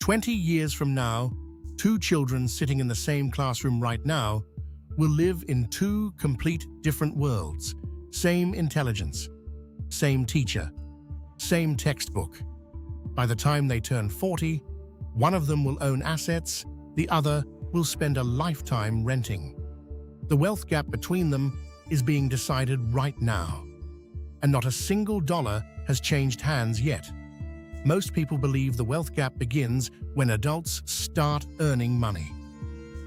20 years from now, two children sitting in the same classroom right now will live in two complete different worlds. Same intelligence, same teacher, same textbook. By the time they turn 40, one of them will own assets, the other will spend a lifetime renting. The wealth gap between them is being decided right now, and not a single dollar has changed hands yet. Most people believe the wealth gap begins when adults start earning money.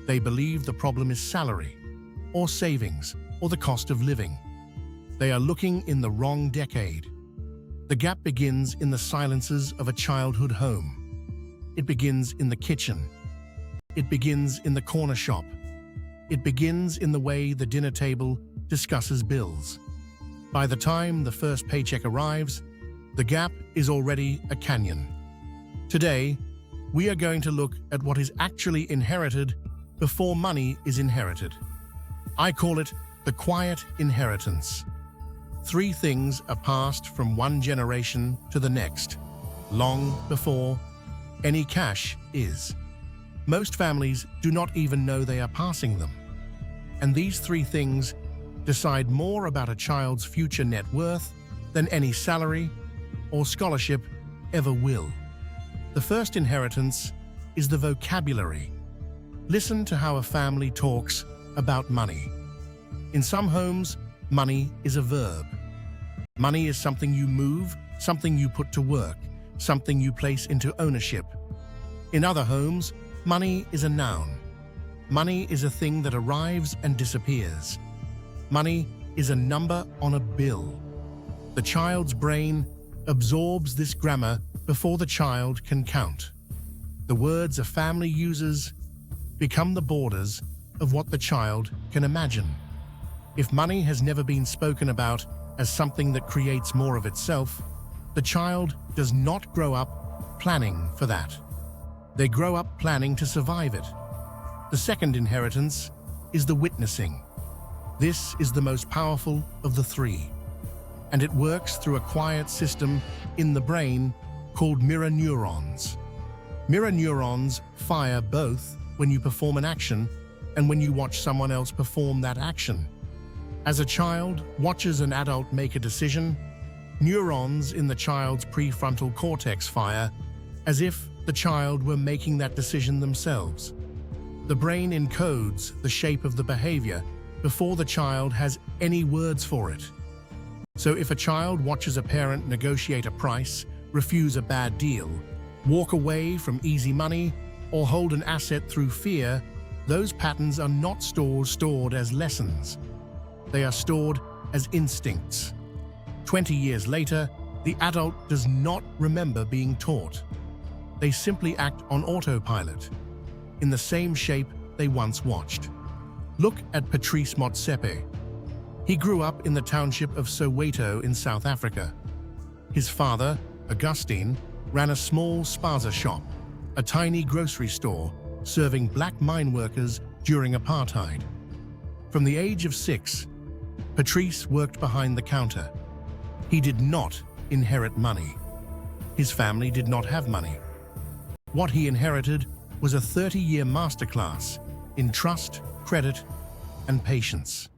They believe the problem is salary, or savings, or the cost of living. They are looking in the wrong decade. The gap begins in the silences of a childhood home. It begins in the kitchen. It begins in the corner shop. It begins in the way the dinner table discusses bills. By the time the first paycheck arrives, the gap is already a canyon. Today, we are going to look at what is actually inherited before money is inherited. I call it the quiet inheritance. 3 things are passed from one generation to the next, long before any cash is. Most families do not even know they are passing them. And these 3 things decide more about a child's future net worth than any salary or scholarship ever will. The first inheritance is the vocabulary. Listen to how a family talks about money. In some homes, money is a verb. Money is something you move, something you put to work, something you place into ownership. In other homes, money is a noun. Money is a thing that arrives and disappears. Money is a number on a bill. The child's brain absorbs this grammar before the child can count. The words a family uses become the borders of what the child can imagine. If money has never been spoken about as something that creates more of itself, the child does not grow up planning for that. They grow up planning to survive it. The second inheritance is the witnessing. This is the most powerful of the 3, and it works through a quiet system in the brain called mirror neurons. Mirror neurons fire both when you perform an action and when you watch someone else perform that action. As a child watches an adult make a decision, neurons in the child's prefrontal cortex fire as if the child were making that decision themselves. The brain encodes the shape of the behavior before the child has any words for it. So if a child watches a parent negotiate a price, refuse a bad deal, walk away from easy money, or hold an asset through fear, those patterns are not stored as lessons. They are stored as instincts. 20 years later, the adult does not remember being taught. They simply act on autopilot, in the same shape they once watched. Look at Patrice Motsepe. He grew up in the township of Soweto in South Africa. His father, Augustine, ran a small spaza shop, a tiny grocery store serving black mine workers during apartheid. From the age of 6, Patrice worked behind the counter. He did not inherit money. His family did not have money. What he inherited was a 30-year masterclass in trust, credit, and patience.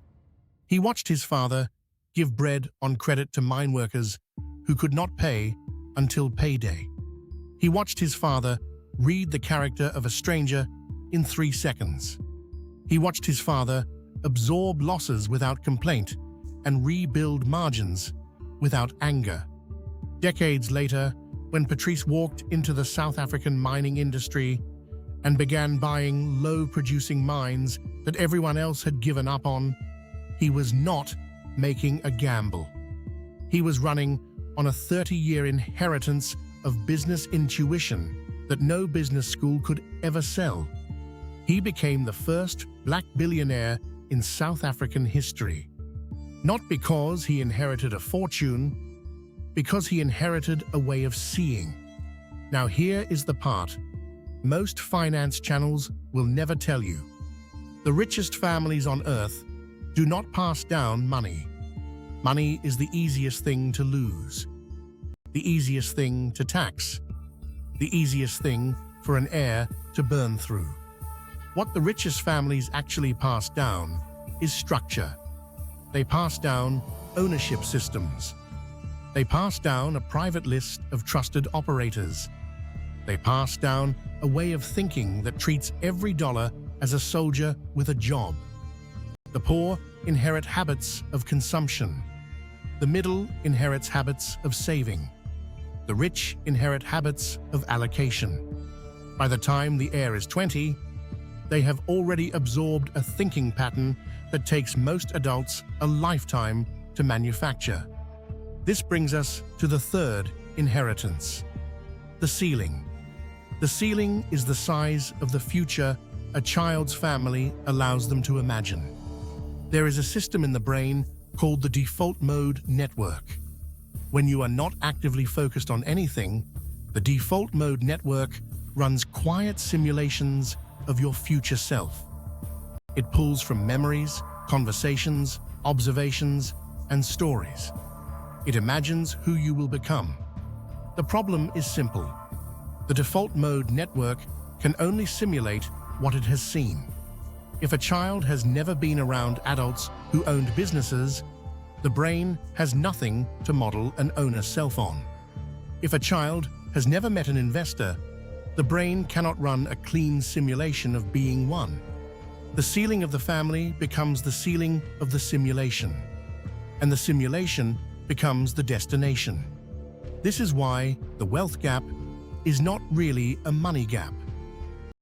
He watched his father give bread on credit to mine workers who could not pay until payday. He watched his father read the character of a stranger in 3 seconds. He watched his father absorb losses without complaint and rebuild margins without anger. Decades later, when Patrice walked into the South African mining industry and began buying low-producing mines that everyone else had given up on, he was not making a gamble. He was running on a 30-year inheritance of business intuition that no business school could ever sell. He became the first black billionaire in South African history. Not because he inherited a fortune, because he inherited a way of seeing. Now here is the part most finance channels will never tell you. The richest families on earth do not pass down money. Money is the easiest thing to lose, the easiest thing to tax, the easiest thing for an heir to burn through. What the richest families actually pass down is structure. They pass down ownership systems. They pass down a private list of trusted operators. They pass down a way of thinking that treats every dollar as a soldier with a job. The poor inherit habits of consumption. The middle inherits habits of saving. The rich inherit habits of allocation. By the time the heir is 20, they have already absorbed a thinking pattern that takes most adults a lifetime to manufacture. This brings us to the third inheritance, the ceiling. The ceiling is the size of the future a child's family allows them to imagine. There is a system in the brain called the default mode network. When you are not actively focused on anything, the default mode network runs quiet simulations of your future self. It pulls from memories, conversations, observations, and stories. It imagines who you will become. The problem is simple. The default mode network can only simulate what it has seen. If a child has never been around adults who owned businesses, the brain has nothing to model an owner self on. If a child has never met an investor, the brain cannot run a clean simulation of being one. The ceiling of the family becomes the ceiling of the simulation, and the simulation becomes the destination. This is why the wealth gap is not really a money gap.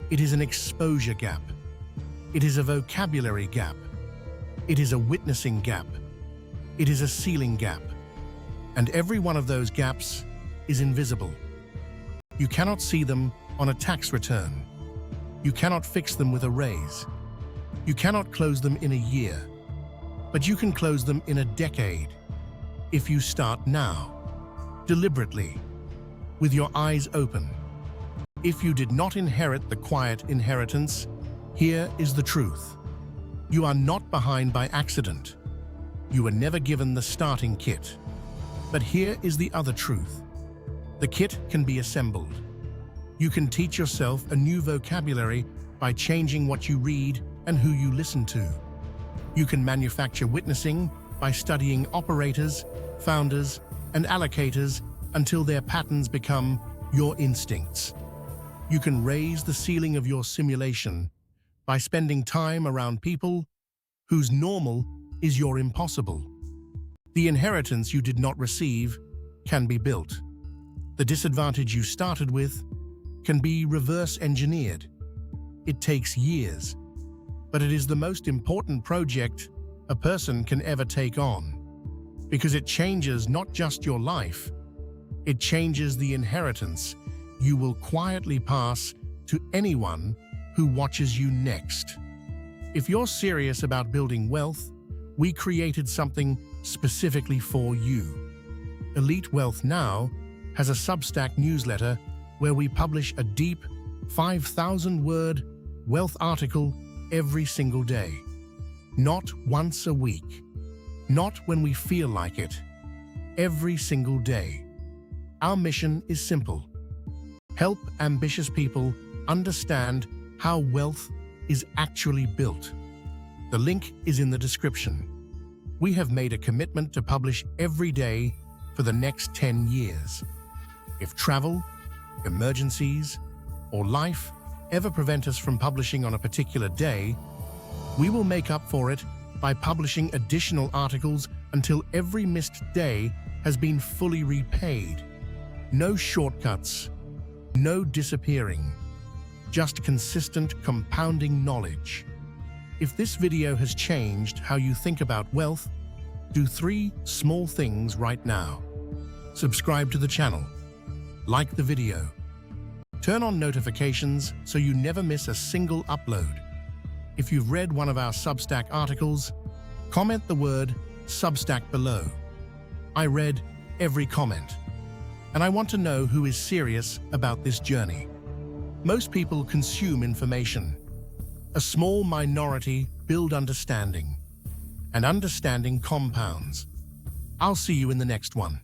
It is an exposure gap. It is a vocabulary gap. It is a witnessing gap. It is a ceiling gap. And every one of those gaps is invisible. You cannot see them on a tax return. You cannot fix them with a raise. You cannot close them in a year. But you can close them in a decade if you start now, deliberately, with your eyes open. If you did not inherit the quiet inheritance, here is the truth. You are not behind by accident. You were never given the starting kit. But here is the other truth. The kit can be assembled. You can teach yourself a new vocabulary by changing what you read and who you listen to. You can manufacture witnessing by studying operators, founders, and allocators until their patterns become your instincts. You can raise the ceiling of your simulation by spending time around people whose normal is your impossible. The inheritance you did not receive can be built. The disadvantage you started with can be reverse engineered. It takes years, but it is the most important project a person can ever take on, because it changes not just your life, it changes the inheritance you will quietly pass to anyone who watches you next. If you're serious about building wealth, we created something specifically for you. Elite Wealth Now has a Substack newsletter where we publish a deep 5,000-word wealth article every single day. Not once a week. Not when we feel like it. Every single day. Our mission is simple. Help ambitious people understand how wealth is actually built. The link is in the description. We have made a commitment to publish every day for the next 10 years. If travel, emergencies, or life ever prevent us from publishing on a particular day, we will make up for it by publishing additional articles until every missed day has been fully repaid. No shortcuts, no disappearing, just consistent compounding knowledge. If this video has changed how you think about wealth, do 3 small things right now. Subscribe to the channel, like the video, turn on notifications so you never miss a single upload. If you've read one of our Substack articles, comment the word Substack below. I read every comment, and I want to know who is serious about this journey. Most people consume information. A small minority build understanding, and understanding compounds. I'll see you in the next one.